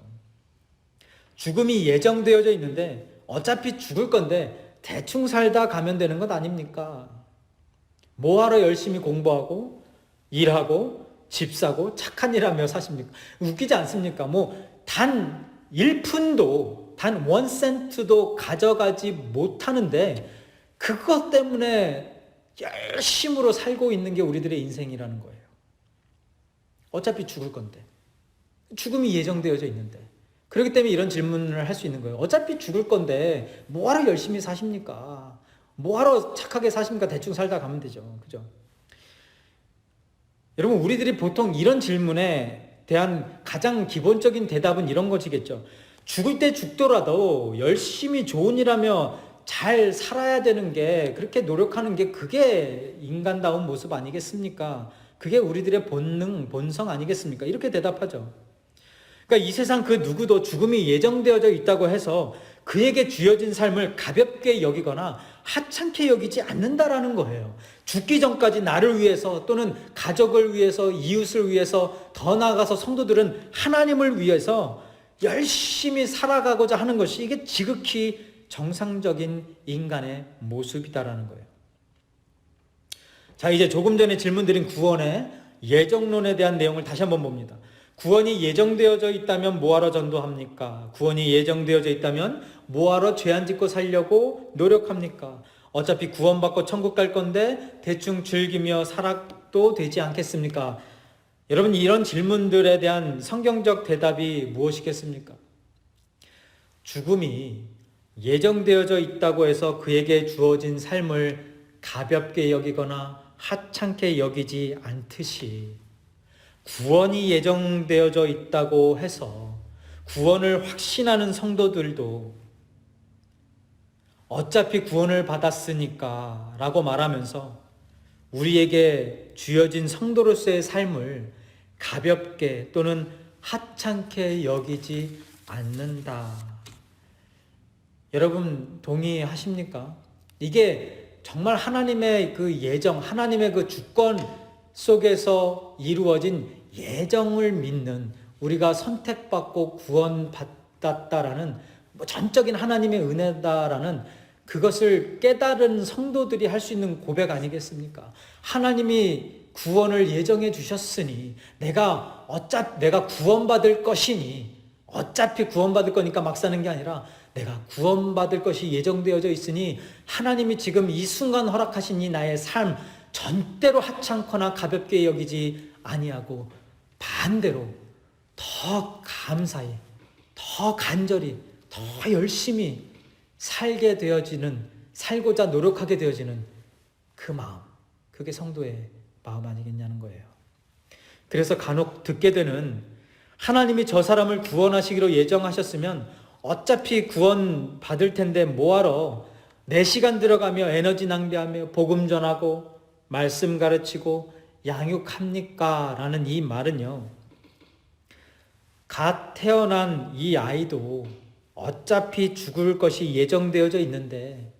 죽음이 예정되어져 있는데 어차피 죽을 건데 대충 살다 가면 되는 것 아닙니까? 뭐하러 열심히 공부하고 일하고 집 사고 착한 일 하며 사십니까? 웃기지 않습니까? 단 1푼도 단 1센트도 가져가지 못하는데 그것 때문에 열심으로 살고 있는 게 우리들의 인생이라는 거예요. 어차피 죽을 건데. 죽음이 예정되어져 있는데. 그렇기 때문에 이런 질문을 할 수 있는 거예요. 어차피 죽을 건데 뭐하러 열심히 사십니까? 뭐하러 착하게 사십니까? 대충 살다 가면 되죠. 그죠? 여러분, 우리들이 보통 이런 질문에 대한 가장 기본적인 대답은 이런 것이겠죠. 죽을 때 죽더라도 열심히 좋은 일하며 잘 살아야 되는 게, 그렇게 노력하는 게 그게 인간다운 모습 아니겠습니까? 그게 우리들의 본능, 본성 아니겠습니까? 이렇게 대답하죠. 그러니까 이 세상 그 누구도 죽음이 예정되어져 있다고 해서 그에게 주어진 삶을 가볍게 여기거나 하찮게 여기지 않는다라는 거예요. 죽기 전까지 나를 위해서, 또는 가족을 위해서, 이웃을 위해서, 더 나아가서 성도들은 하나님을 위해서 열심히 살아가고자 하는 것이, 이게 지극히 정상적인 인간의 모습이다라는 거예요. 자, 이제 조금 전에 질문드린 구원의 예정론에 대한 내용을 다시 한번 봅니다. 구원이 예정되어져 있다면 뭐하러 전도합니까? 구원이 예정되어져 있다면 뭐하러 죄 안 짓고 살려고 노력합니까? 어차피 구원받고 천국 갈 건데 대충 즐기며 살아도 되지 않겠습니까? 여러분, 이런 질문들에 대한 성경적 대답이 무엇이겠습니까? 죽음이 예정되어져 있다고 해서 그에게 주어진 삶을 가볍게 여기거나 하찮게 여기지 않듯이, 구원이 예정되어져 있다고 해서 구원을 확신하는 성도들도 어차피 구원을 받았으니까 라고 말하면서 우리에게 주어진 성도로서의 삶을 가볍게 또는 하찮게 여기지 않는다. 여러분, 동의하십니까? 이게 정말 하나님의 그 예정, 하나님의 그 주권 속에서 이루어진 예정을 믿는, 우리가 선택받고 구원받았다라는 전적인 하나님의 은혜다라는 그것을 깨달은 성도들이 할 수 있는 고백 아니겠습니까? 하나님이 구원을 예정해 주셨으니 내가 구원받을 것이니, 어차피 구원받을 거니까 막 사는 게 아니라 내가 구원받을 것이 예정되어져 있으니 하나님이 지금 이 순간 허락하신 이 나의 삶 전대로 하찮거나 가볍게 여기지 아니하고 반대로 더 감사히, 더 간절히, 더 열심히 살게 되어지는, 살고자 노력하게 되어지는 그 마음, 그게 성도의 마음 아니겠냐는 거예요. 그래서 간혹 듣게 되는, 하나님이 저 사람을 구원하시기로 예정하셨으면 어차피 구원 받을 텐데 뭐하러 내 시간 들어가며 에너지 낭비하며 복음 전하고 말씀 가르치고 양육합니까? 라는 이 말은요, 갓 태어난 이 아이도 어차피 죽을 것이 예정되어져 있는데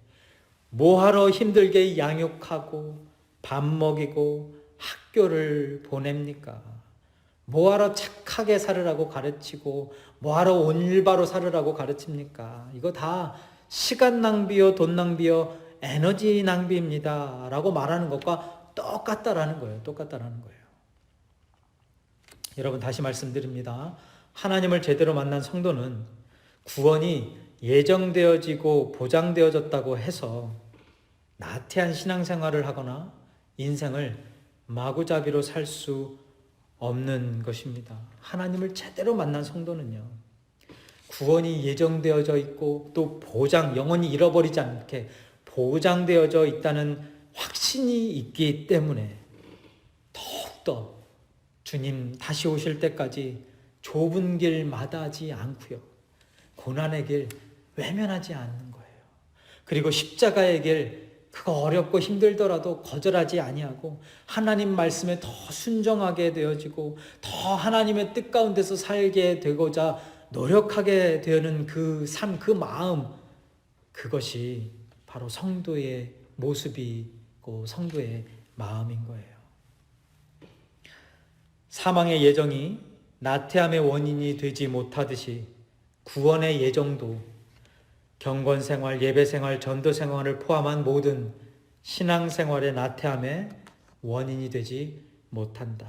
뭐하러 힘들게 양육하고 밥 먹이고 학교를 보냅니까? 뭐하러 착하게 살으라고 가르치고 뭐하러 올바로 살으라고 가르칩니까? 이거 다 시간 낭비요, 돈 낭비요, 에너지 낭비입니다 라고 말하는 것과 똑같다라는 거예요. 똑같다라는 거예요. 여러분, 다시 말씀드립니다. 하나님을 제대로 만난 성도는 구원이 예정되어지고 보장되어졌다고 해서 나태한 신앙생활을 하거나 인생을 마구잡이로 살 수 없는 것입니다. 하나님을 제대로 만난 성도는요, 구원이 예정되어져 있고 또 영원히 잃어버리지 않게 보장되어져 있다는 확신이 있기 때문에 더욱더 주님 다시 오실 때까지 좁은 길 마다하지 않고요, 고난의 길 외면하지 않는 거예요. 그리고 십자가의 길, 그거 어렵고 힘들더라도 거절하지 아니하고 하나님 말씀에 더 순종하게 되어지고 더 하나님의 뜻 가운데서 살게 되고자 노력하게 되는 그 삶, 그 마음, 그것이 바로 성도의 모습이고 성도의 마음인 거예요. 사망의 예정이 나태함의 원인이 되지 못하듯이 구원의 예정도 경건생활, 예배생활, 전도생활을 포함한 모든 신앙생활의 나태함의 원인이 되지 못한다.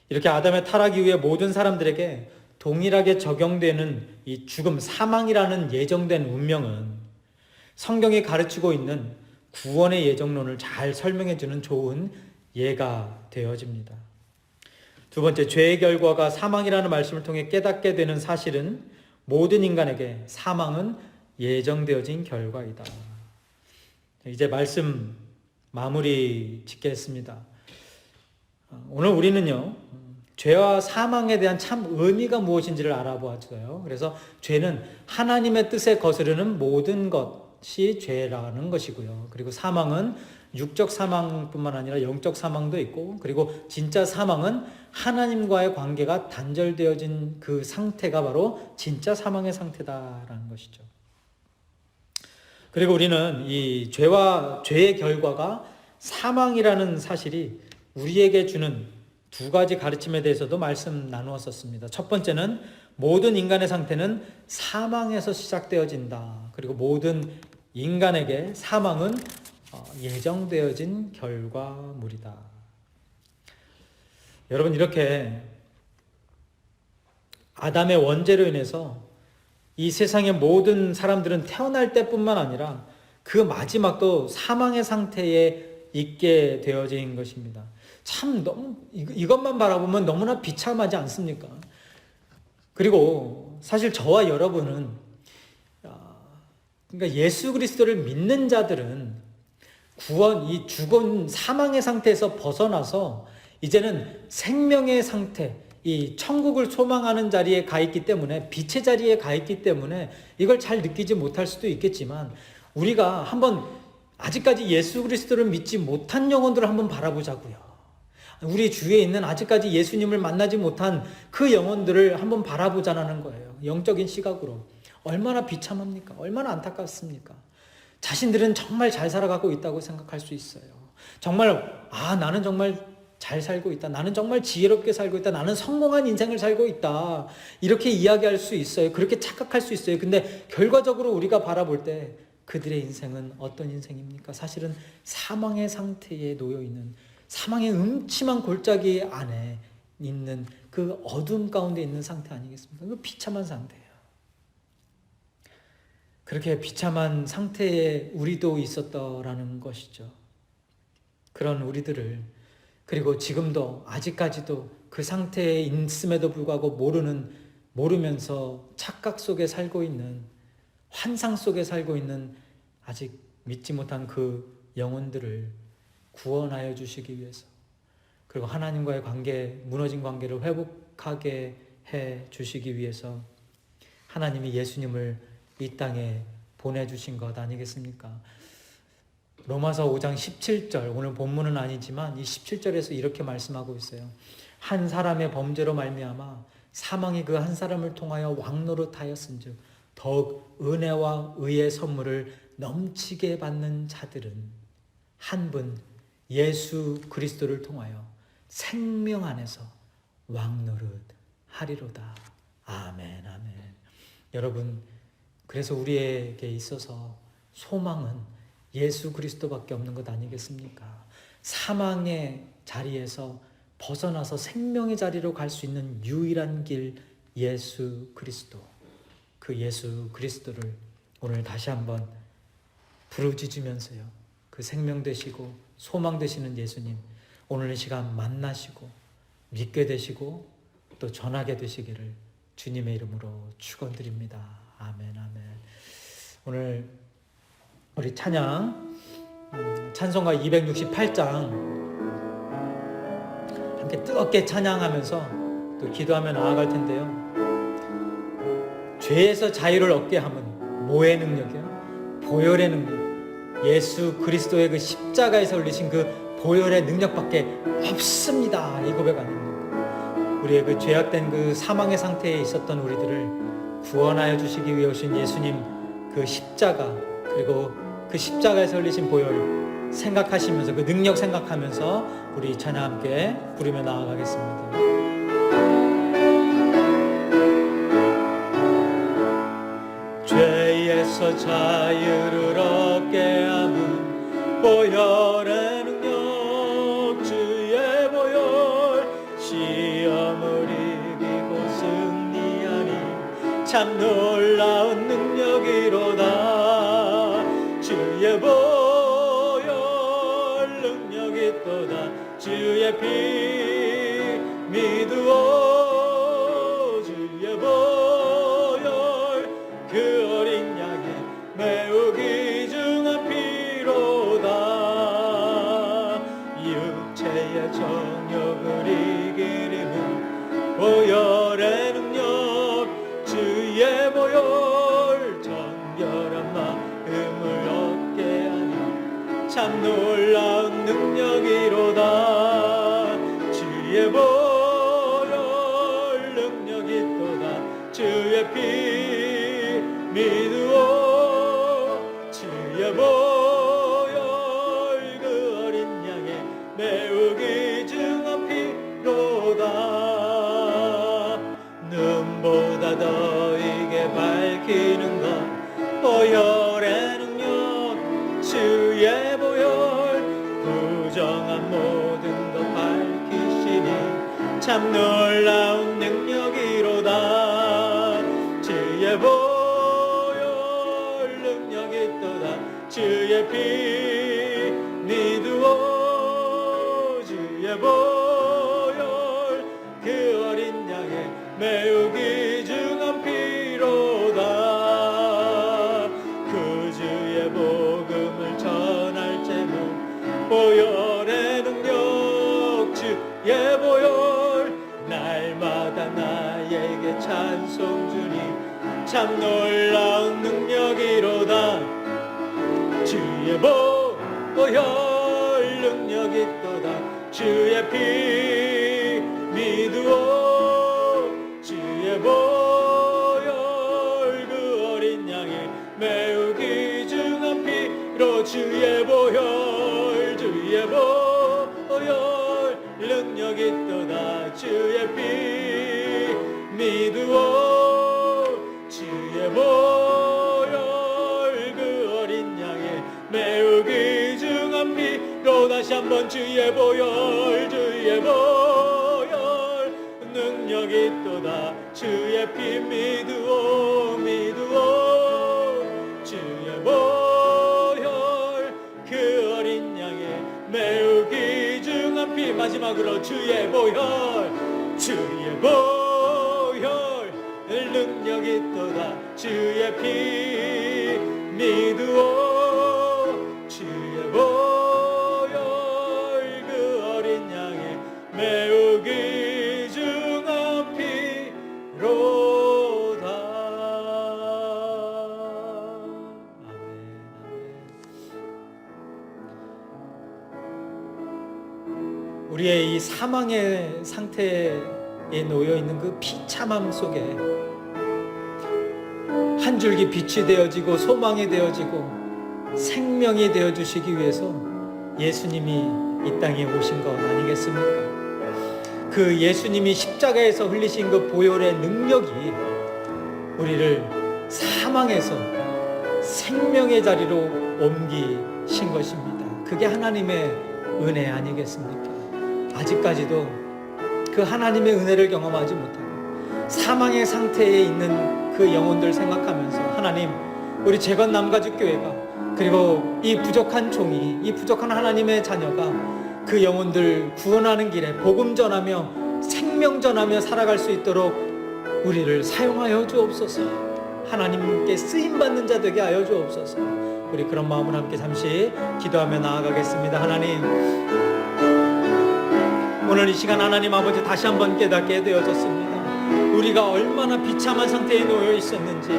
이렇게 아담의 타락 이후에 모든 사람들에게 동일하게 적용되는 이 죽음, 사망이라는 예정된 운명은 성경이 가르치고 있는 구원의 예정론을 잘 설명해 주는 좋은 예가 되어집니다. 두 번째, 죄의 결과가 사망이라는 말씀을 통해 깨닫게 되는 사실은 모든 인간에게 사망은 예정되어진 결과이다. 이제 말씀 마무리 짓겠습니다. 오늘 우리는요, 죄와 사망에 대한 참 의미가 무엇인지를 알아보았어요. 그래서 죄는 하나님의 뜻에 거스르는 모든 것이 죄라는 것이고요. 그리고 사망은 육적 사망뿐만 아니라 영적 사망도 있고, 그리고 진짜 사망은 하나님과의 관계가 단절되어진 그 상태가 바로 진짜 사망의 상태다라는 것이죠. 그리고 우리는 이 죄의 결과가 사망이라는 사실이 우리에게 주는 두 가지 가르침에 대해서도 말씀 나누었었습니다. 첫 번째는 모든 인간의 상태는 사망에서 시작되어진다. 그리고 모든 인간에게 사망은 예정되어진 결과물이다. 여러분, 이렇게 아담의 원죄로 인해서 이 세상의 모든 사람들은 태어날 때뿐만 아니라 그 마지막도 사망의 상태에 있게 되어진 것입니다. 참 너무 이것만 바라보면 너무나 비참하지 않습니까? 그리고 사실 저와 여러분은 그러니까 예수 그리스도를 믿는 자들은 이 죽은 사망의 상태에서 벗어나서 이제는 생명의 상태, 이 천국을 소망하는 자리에 가 있기 때문에, 빛의 자리에 가 있기 때문에 이걸 잘 느끼지 못할 수도 있겠지만, 우리가 한번 아직까지 예수 그리스도를 믿지 못한 영혼들을 한번 바라보자고요. 우리 주위에 있는 아직까지 예수님을 만나지 못한 그 영혼들을 한번 바라보자는 거예요. 영적인 시각으로. 얼마나 비참합니까? 얼마나 안타깝습니까? 자신들은 정말 잘 살아가고 있다고 생각할 수 있어요. 정말 나는 정말 잘 살고 있다. 나는 정말 지혜롭게 살고 있다. 나는 성공한 인생을 살고 있다. 이렇게 이야기할 수 있어요. 그렇게 착각할 수 있어요. 근데 결과적으로 우리가 바라볼 때 그들의 인생은 어떤 인생입니까? 사실은 사망의 상태에 놓여 있는, 사망의 음침한 골짜기 안에 있는 그 어둠 가운데 있는 상태 아니겠습니까? 그 비참한 상태예요. 그렇게 비참한 상태에 우리도 있었다라는 것이죠. 그런 우리들을, 그리고 지금도 아직까지도 그 상태에 있음에도 불구하고 모르면서 착각 속에 살고 있는, 환상 속에 살고 있는 아직 믿지 못한 그 영혼들을 구원하여 주시기 위해서, 그리고 하나님과의 무너진 관계를 회복하게 해 주시기 위해서 하나님이 예수님을 이 땅에 보내주신 것 아니겠습니까? 로마서 5장 17절, 오늘 본문은 아니지만 이 17절에서 이렇게 말씀하고 있어요. 한 사람의 범죄로 말미암아 사망이 그 한 사람을 통하여 왕노릇하였은즉 더욱 은혜와 의의 선물을 넘치게 받는 자들은 한 분 예수 그리스도를 통하여 생명 안에서 왕노릇하리로다. 아멘, 아멘. 여러분, 그래서 우리에게 있어서 소망은 예수 그리스도밖에 없는 것 아니겠습니까? 사망의 자리에서 벗어나서 생명의 자리로 갈 수 있는 유일한 길, 예수 그리스도. 그 예수 그리스도를 오늘 다시 한번 부르짖으면서요, 그 생명 되시고 소망 되시는 예수님, 오늘 이 시간 만나시고 믿게 되시고 또 전하게 되시기를 주님의 이름으로 축원드립니다. 아멘, 아멘. 오늘 우리 찬송가 268장 함께 뜨겁게 찬양하면서 또 기도하며 나아갈 텐데요. 죄에서 자유를 얻게 함은 뭐의 능력이요? 보혈의 능력. 예수 그리스도의 그 십자가에서 흘리신 그 보혈의 능력밖에 없습니다. 이 고백 아닙니까? 우리의 그 죄악된 그 사망의 상태에 있었던 우리들을 구원하여 주시기 위해 오신 예수님 그 십자가, 그리고 그 십자가에서 흘리신 보혈 생각하시면서, 그 능력 생각하면서 우리 찬양 함께 부르며 나아가겠습니다. 죄에서 자유를 얻게 함은 보혈의 능력, 주의 보혈, 시험을 이기고 승리하니 참 놀라운 능력이로다. 주의 보혈 능력이 또다. 주의 피 미두어 주의 보혈 그 어린 양의 매우 귀중한 피로다. 육체의 정욕을 이기리는 보혈의 능력 주의 보혈 정결한 마음을 얻게 하니 참 놀라운 능력이로다. 주의 보혈 능력이 또다. 주의 피 미두어 주의 보혈 그 어린 양의 매우 귀중한 피로다. 눈보다 더 이게 밝히는 것 보혈의 능력 주의 보혈 부정한 모든 것 밝히시니 참 놀라운 능력이로다. 주의 보혈 능력이 또다. 주의 피 미두어 주의 보혈 그 어린 양의 매우 귀중한 피로다. 그 주의 복음을 전할 제목 보혈의 능력 주의 보혈 날마다 나에게 찬송 주니 참 놀라운 능력이로다. 주의 보혈 능력이 또다. 주의 피 미두어 주의 보혈 그 어린 양의 매우 귀중한 피로 주의 보혈 주의 보혈 능력이 또다. 주의 피 미두어 주의 보혈 그 어린 양의 매우 귀중한 피로 다시 한번 주의 보혈 주의 보혈 능력이 또다. 주의 피 미두어 미두어 주의 보혈 그 어린 양의 매우 귀중한 피 마지막으로 주의 보혈 주의 보혈 능력이 또다. 주의 피 미두어 주의 보혈 그 어린 양의 매우 귀중한 피로다. 아멘, 아멘. 우리의 이 사망의 상태에 놓여 있는 그 비참함 속에 한 줄기 빛이 되어지고 소망이 되어지고 생명이 되어주시기 위해서 예수님이 이 땅에 오신 것 아니겠습니까? 그 예수님이 십자가에서 흘리신 그 보혈의 능력이 우리를 사망에서 생명의 자리로 옮기신 것입니다. 그게 하나님의 은혜 아니겠습니까? 아직까지도 그 하나님의 은혜를 경험하지 못하고 사망의 상태에 있는 그 영혼들 생각하면서 하나님, 우리 재건남가죽교회가 그리고 이 부족한 종이, 이 부족한 하나님의 자녀가 그 영혼들 구원하는 길에 복음 전하며 생명 전하며 살아갈 수 있도록 우리를 사용하여 주옵소서. 하나님께 쓰임받는 자 되게 하여 주옵소서. 우리 그런 마음을 함께 잠시 기도하며 나아가겠습니다. 하나님, 오늘 이 시간 하나님 아버지 다시 한번 깨닫게 되어졌습니다. 우리가 얼마나 비참한 상태에 놓여 있었는지,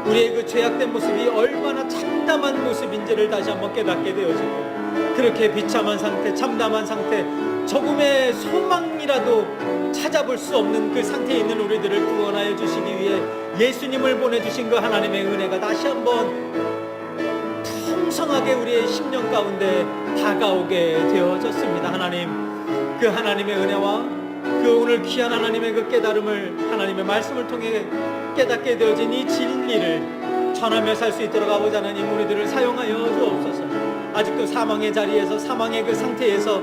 우리의 그 죄악된 모습이 얼마나 참담한 모습인지를 다시 한번 깨닫게 되어지고, 그렇게 비참한 상태, 참담한 상태, 조금의 소망이라도 찾아볼 수 없는 그 상태에 있는 우리들을 구원하여 주시기 위해 예수님을 보내주신 그 하나님의 은혜가 다시 한번 풍성하게 우리의 심령 가운데 다가오게 되어졌습니다. 하나님, 그 하나님의 은혜와 그 오늘 귀한 하나님의 그 깨달음을 하나님의 말씀을 통해 깨닫게 되어진 이 진리를 전하며 살 수 있도록 아버지 하나님, 우리들을 사용하여 주옵소서. 아직도 사망의 자리에서, 사망의 그 상태에서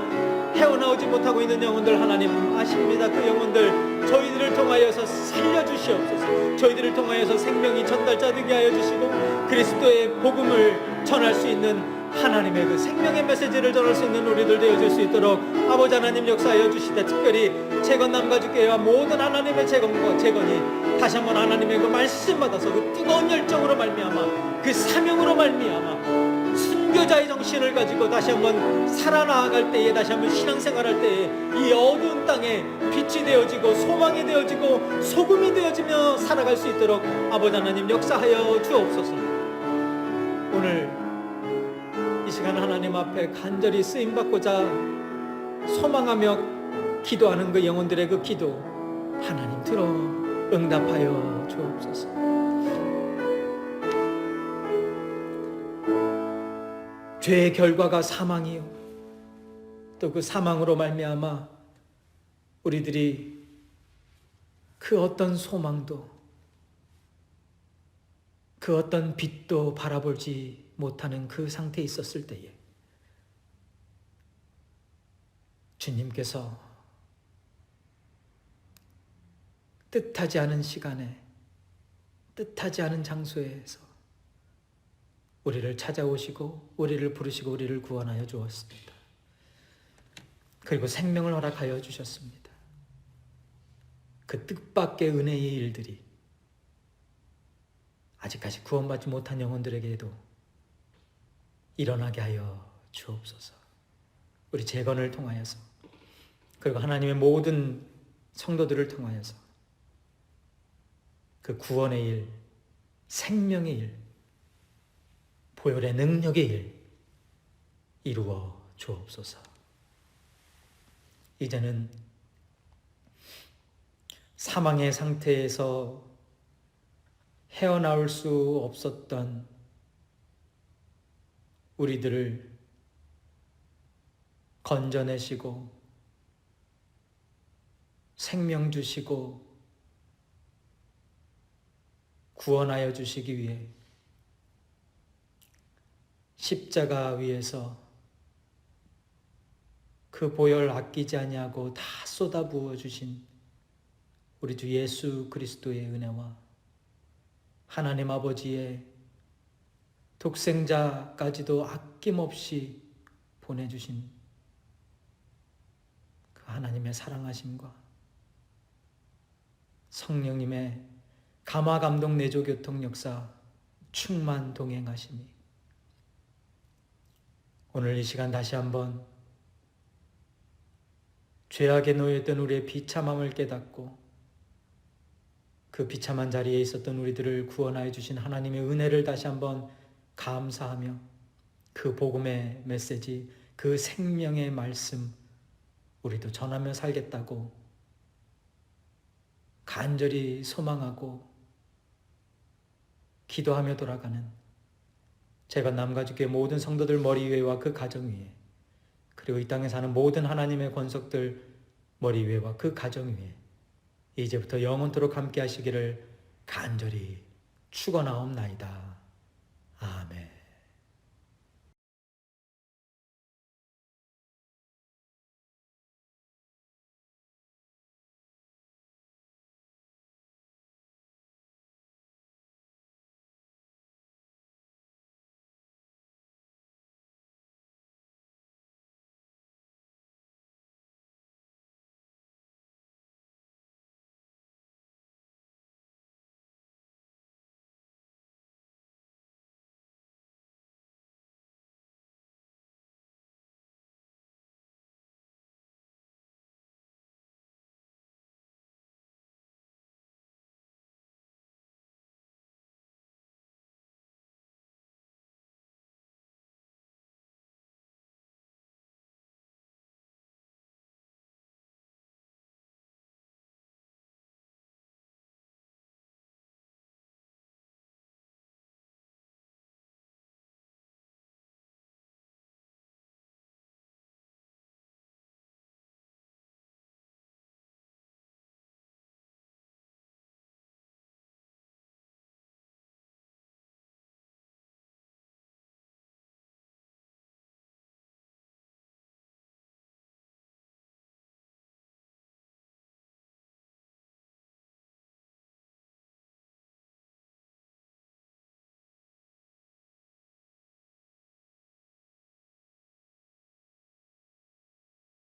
헤어나오지 못하고 있는 영혼들 하나님 아십니다. 그 영혼들 저희들을 통하여서 살려주시옵소서. 저희들을 통하여서 생명이 전달자 되게 하여 주시고 그리스도의 복음을 전할 수 있는 하나님의 그 생명의 메시지를 전할 수 있는 우리들 되어줄 수 있도록 아버지 하나님 역사하여 주시되, 특별히 재건남가주교회와 모든 하나님의 재건이 다시 한번 하나님의 그 말씀 받아서 그 뜨거운 열정으로 말미암아, 그 사명으로 말미암아 순교자의 정신을 가지고 다시 한번 살아나갈 때에, 다시 한번 신앙생활할 때에 이 어두운 땅에 빛이 되어지고 소망이 되어지고 소금이 되어지며 살아갈 수 있도록 아버지 하나님 역사하여 주옵소서. 오늘 이 시간 하나님 앞에 간절히 쓰임받고자 소망하며 기도하는 그 영혼들의 그 기도 하나님 들어 응답하여 주옵소서. 죄의 결과가 사망이요, 또 그 사망으로 말미암아 우리들이 그 어떤 소망도, 그 어떤 빛도 바라보지 못하는 그 상태에 있었을 때에 주님께서 뜻하지 않은 시간에 뜻하지 않은 장소에서 우리를 찾아오시고 우리를 부르시고 우리를 구원하여 주었습니다. 그리고 생명을 허락하여 주셨습니다. 그 뜻밖의 은혜의 일들이 아직까지 구원받지 못한 영혼들에게도 일어나게 하여 주옵소서. 우리 재건을 통하여서, 그리고 하나님의 모든 성도들을 통하여서 그 구원의 일, 생명의 일, 보혈의 능력의 일 이루어 주옵소서. 이제는 사망의 상태에서 헤어나올 수 없었던 우리들을 건져내시고 생명 주시고 구원하여 주시기 위해 십자가 위에서 그 보혈 아끼지 아니하고 다 쏟아부어 주신 우리 주 예수 그리스도의 은혜와 하나님 아버지의 독생자까지도 아낌없이 보내주신 그 하나님의 사랑하심과 성령님의 감화 감동 내조 교통 역사 충만 동행하심이 오늘 이 시간 다시 한번 죄악에 놓여있던 우리의 비참함을 깨닫고 그 비참한 자리에 있었던 우리들을 구원하여 주신 하나님의 은혜를 다시 한번 감사하며 그 복음의 메시지, 그 생명의 말씀 우리도 전하며 살겠다고 간절히 소망하고 기도하며 돌아가는 제가 남가주교회 모든 성도들 머리 위에와 그 가정 위에, 그리고 이 땅에 사는 모든 하나님의 권속들 머리 위에와 그 가정 위에 이제부터 영원토록 함께 하시기를 간절히 축원하옵나이다. 아멘.